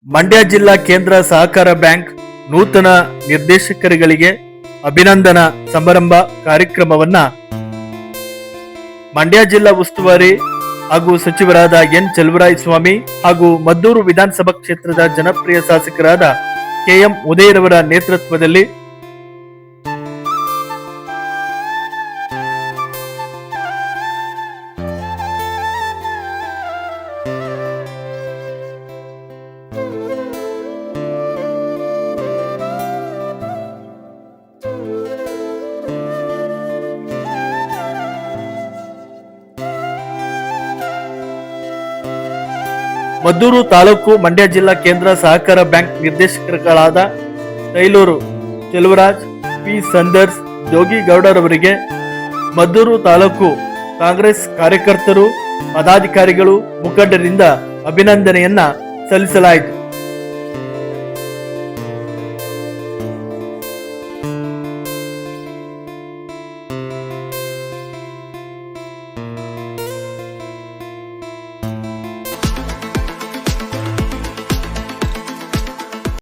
ಮಂಡ್ಯ ಜಿಲ್ಲಾ ಕೇಂದ್ರ ಸಹಕಾರ ಬ್ಯಾಂಕ್ ನೂತನ ನಿರ್ದೇಶಕರುಗಳಿಗೆ ಅಭಿನಂದನಾ ಸಮಾರಂಭ ಕಾರ್ಯಕ್ರಮವನ್ನ ಮಂಡ್ಯ ಜಿಲ್ಲಾ ಉಸ್ತುವಾರಿ ಹಾಗೂ ಸಚಿವರಾದ ಎನ್ ಚಲುವರಾಯಸ್ವಾಮಿ ಹಾಗೂ ಮದ್ದೂರು ವಿಧಾನಸಭಾ ಕ್ಷೇತ್ರದ ಜನಪ್ರಿಯ ಶಾಸಕರಾದ ಕೆಎಂ ಉದಯರವರ ನೇತೃತ್ವದಲ್ಲಿ ಮದ್ದೂರು ತಾಲೂಕು ಮಂಡ್ಯ ಜಿಲ್ಲಾ ಕೇಂದ್ರ ಸಹಕಾರ ಬ್ಯಾಂಕ್ ನಿರ್ದೇಶಕರುಗಳಾದ ತೈಲೂರು ಚೆಲುವರಾಜ್ ಪಿ ಸಂದರ್ಸ್ ಜೋಗಿಗೌಡರವರಿಗೆ ಮದ್ದೂರು ತಾಲೂಕು ಕಾಂಗ್ರೆಸ್ ಕಾರ್ಯಕರ್ತರು ಪದಾಧಿಕಾರಿಗಳು ಮುಖಂಡರಿಂದ ಅಭಿನಂದನೆಯನ್ನ ಸಲ್ಲಿಸಲಾಯಿತು.